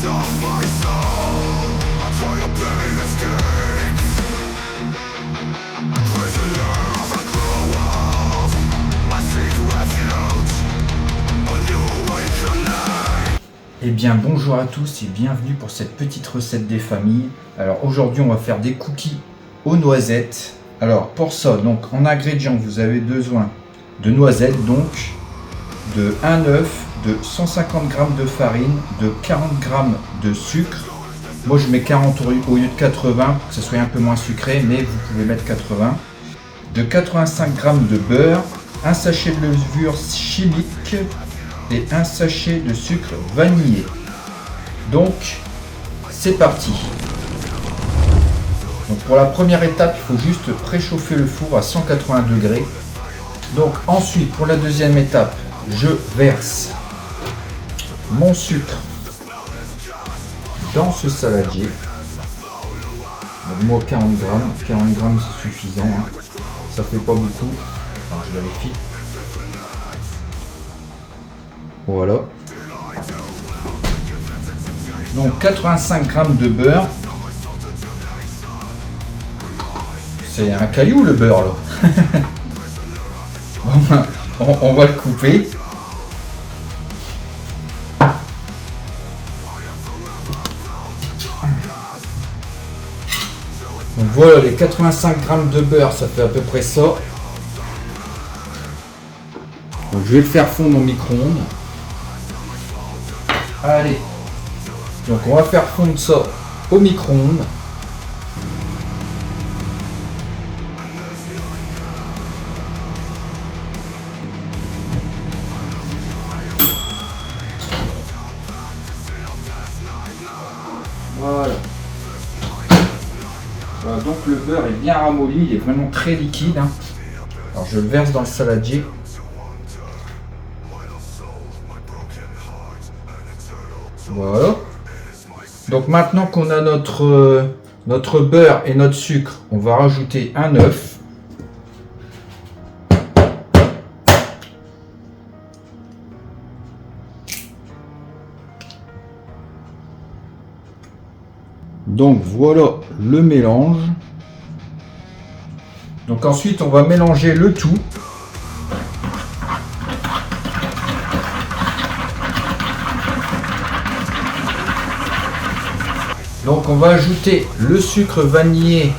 Eh bien bonjour à tous et bienvenue pour cette petite recette des familles. Alors aujourd'hui on va faire des cookies aux noisettes. Alors pour ça, donc en ingrédients vous avez besoin de noisettes, donc de 1 œuf, de 150 g de farine, de 40 g de sucre. Moi je mets 40 au lieu de 80 pour que ça soit un peu moins sucré, mais vous pouvez mettre 80. De 85 g de beurre, un sachet de levure chimique et un sachet de sucre vanillé. Donc c'est parti. Donc pour la première étape, il faut juste préchauffer le four à 180 degrés. Donc ensuite pour la deuxième étape, je verse mon sucre dans ce saladier. Donc moi 40 g c'est suffisant, hein. Ça fait pas beaucoup. Alors je vérifie. Voilà. Donc 85 g de beurre. C'est un caillou le beurre là. on va le couper. Donc voilà, les 85 g de beurre, ça fait à peu près ça. Donc je vais le faire fondre au micro-ondes. Allez, donc on va faire fondre ça au micro-ondes. Voilà. Voilà, donc le beurre est bien ramolli, il est vraiment très liquide, hein. Alors je le verse dans le saladier. Voilà. Donc maintenant qu'on a notre beurre et notre sucre, on va rajouter un œuf. Donc voilà le mélange. Donc ensuite on va mélanger le tout. Donc on va ajouter le sucre vanillé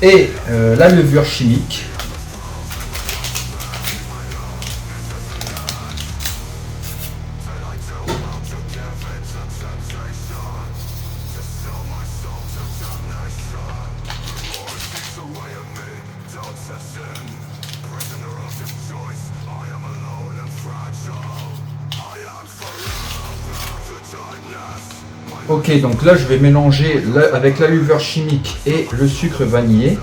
et la levure chimique. Ok, donc là je vais mélanger avec la levure chimique et le sucre vanillé.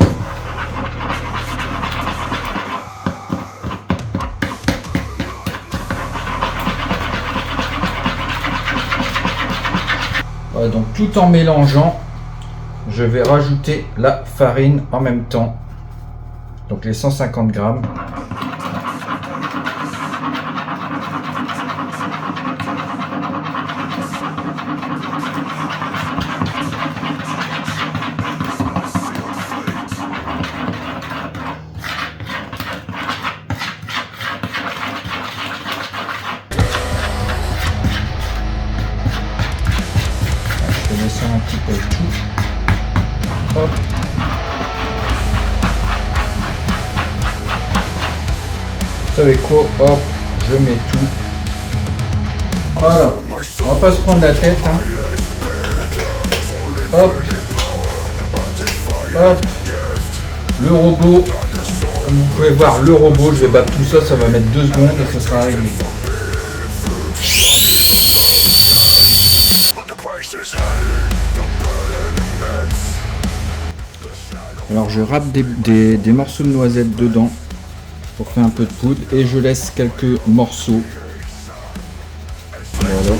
Voilà, donc tout en mélangeant, je vais rajouter la farine en même temps. Donc les 150 g. Je vais descendre un petit peu tout. Hop. Vous savez quoi? Hop, je mets tout. Voilà. On va pas se prendre la tête, hein. Hop. Hop. Le robot. Comme vous pouvez voir, le robot, je vais battre tout ça, ça va mettre 2 secondes et ce sera réglé. Alors je râpe des morceaux de noisettes dedans pour faire un peu de poudre et je laisse quelques morceaux. Voilà.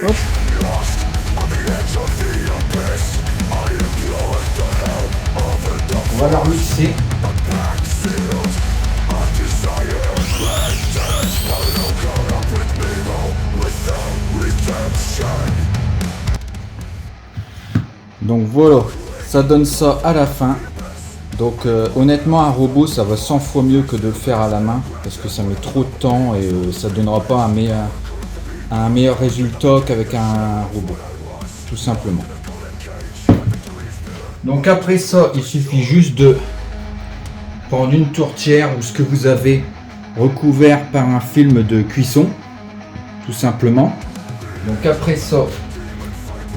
Hop. On va la remixer. Donc voilà, ça donne ça à la fin. Donc honnêtement, un robot, ça va 100 fois mieux que de le faire à la main, parce que ça met trop de temps et ça donnera pas un meilleur résultat qu'avec un robot, tout simplement. Donc après ça, il suffit juste de prendre une tourtière ou ce que vous avez recouvert par un film de cuisson, tout simplement. Donc après ça,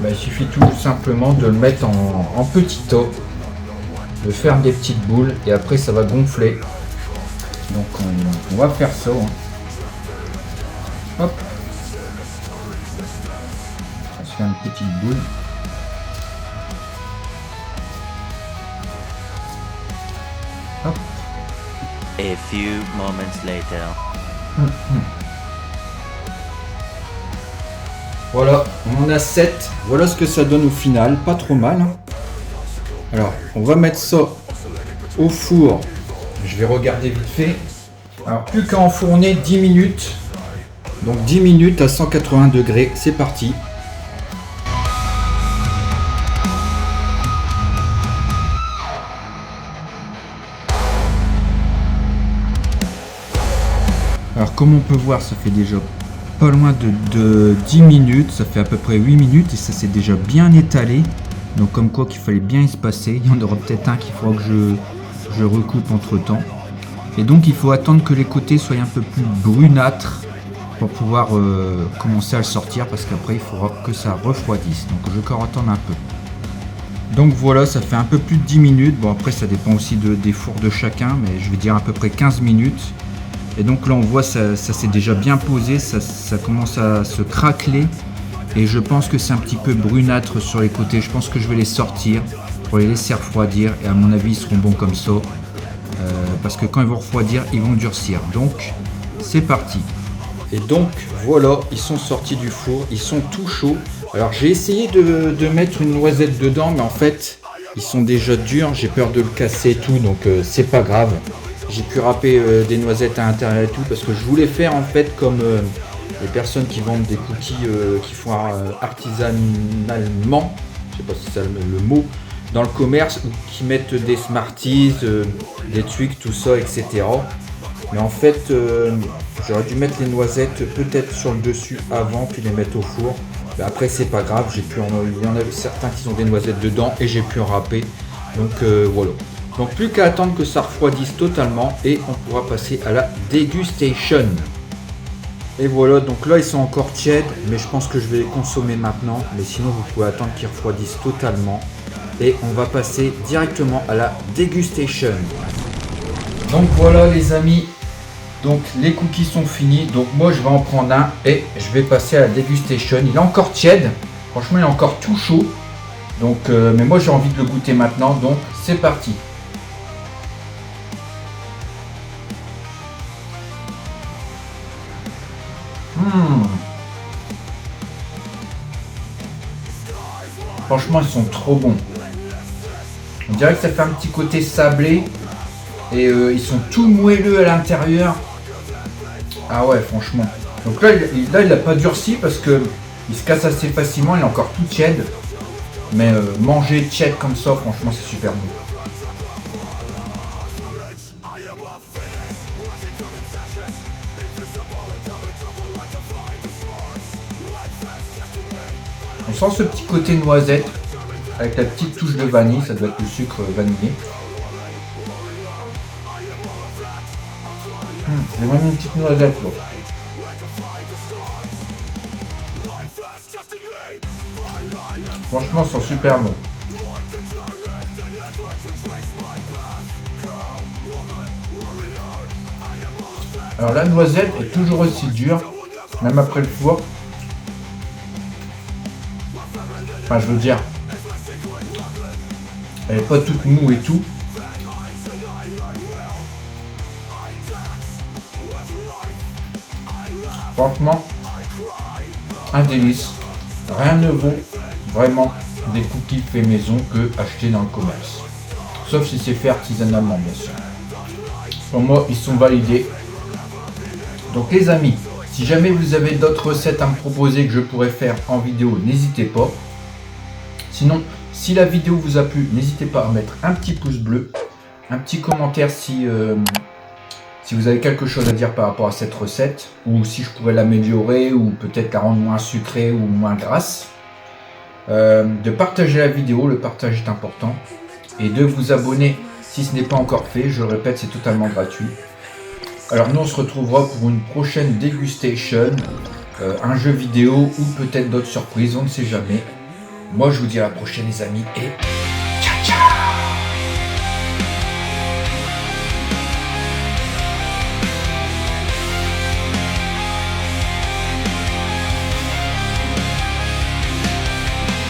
il suffit tout simplement de le mettre en petit tas, de faire des petites boules et après ça va gonfler. Donc on va faire ça. Hop. On se fait une petite boule. Hop. A few moments later. Voilà, on en a 7. Voilà ce que ça donne au final. Pas trop mal. Alors, on va mettre ça au four. Je vais regarder vite fait. Alors, plus qu'à enfourner 10 minutes. Donc 10 minutes à 180 degrés. C'est parti. Alors, comme on peut voir, ça fait déjà pas loin de 10 minutes. Ça fait à peu près 8 minutes et ça s'est déjà bien étalé. Donc comme quoi qu'il fallait bien espacer. Il y en aura peut-être un qu'il faudra que je recoupe entre temps. Et donc il faut attendre que les côtés soient un peu plus brunâtres pour pouvoir commencer à le sortir, parce qu'après il faudra que ça refroidisse. Donc je vais encore attendre un peu. Donc voilà, ça fait un peu plus de 10 minutes. Bon, après ça dépend aussi des fours de chacun, mais je vais dire à peu près 15 minutes. Et donc là on voit ça s'est déjà bien posé, ça commence à se craqueler. Et je pense que c'est un petit peu brunâtre sur les côtés. Je pense que je vais les sortir pour les laisser refroidir. Et à mon avis, ils seront bons comme ça. Parce que quand ils vont refroidir, ils vont durcir. Donc, c'est parti. Et donc, voilà, ils sont sortis du four. Ils sont tout chauds. Alors, j'ai essayé de mettre une noisette dedans. Mais en fait, ils sont déjà durs. J'ai peur de le casser et tout. Donc, c'est pas grave. J'ai pu râper des noisettes à l'intérieur et tout. Parce que je voulais faire en fait comme... les personnes qui vendent des cookies qui font artisanalement, je sais pas si c'est le mot, dans le commerce, ou qui mettent des Smarties, des Twix, tout ça, etc. Mais en fait, j'aurais dû mettre les noisettes peut-être sur le dessus avant, puis les mettre au four. Mais après, c'est pas grave, il y en a certains qui ont des noisettes dedans et j'ai pu en râper. Donc voilà. Donc plus qu'à attendre que ça refroidisse totalement et on pourra passer à la dégustation. Et voilà, donc là ils sont encore tièdes, mais je pense que je vais les consommer maintenant. Mais sinon vous pouvez attendre qu'ils refroidissent totalement. Et on va passer directement à la dégustation. Donc voilà les amis, donc les cookies sont finis. Donc moi je vais en prendre un et je vais passer à la dégustation. Il est encore tiède, franchement il est encore tout chaud. Donc, mais moi j'ai envie de le goûter maintenant, donc c'est parti. Franchement, ils sont trop bons. On dirait que ça fait un petit côté sablé. Et ils sont tout moelleux à l'intérieur. Ah ouais, franchement. Donc là, il n'a pas durci parce que il se casse assez facilement. Il est encore tout tiède. Mais manger tiède comme ça, franchement, c'est super bon. On sent ce petit côté noisette avec la petite touche de vanille, ça doit être le sucre vanillé. J'ai vraiment une petite noisette là. Franchement, ils sont super bons. Alors la noisette est toujours aussi dure, même après le four. Enfin, je veux dire, elle n'est pas toute mou et tout. Franchement, un délice. Rien ne vaut vraiment des cookies faits maison que achetés dans le commerce. Sauf si c'est fait artisanalement, bien sûr. Pour moi, ils sont validés. Donc les amis, si jamais vous avez d'autres recettes à me proposer que je pourrais faire en vidéo, n'hésitez pas. Sinon, Si la vidéo vous a plu, n'hésitez pas à mettre un petit pouce bleu, un petit commentaire si vous avez quelque chose à dire par rapport à cette recette, ou si je pourrais l'améliorer, ou peut-être la rendre moins sucrée ou moins grasse. De partager la vidéo, le partage est important, et de vous abonner si ce n'est pas encore fait. Je le répète, c'est totalement gratuit. Alors nous on se retrouvera pour une prochaine dégustation, un jeu vidéo ou peut-être d'autres surprises, on ne sait jamais. Moi je vous dis à la prochaine les amis et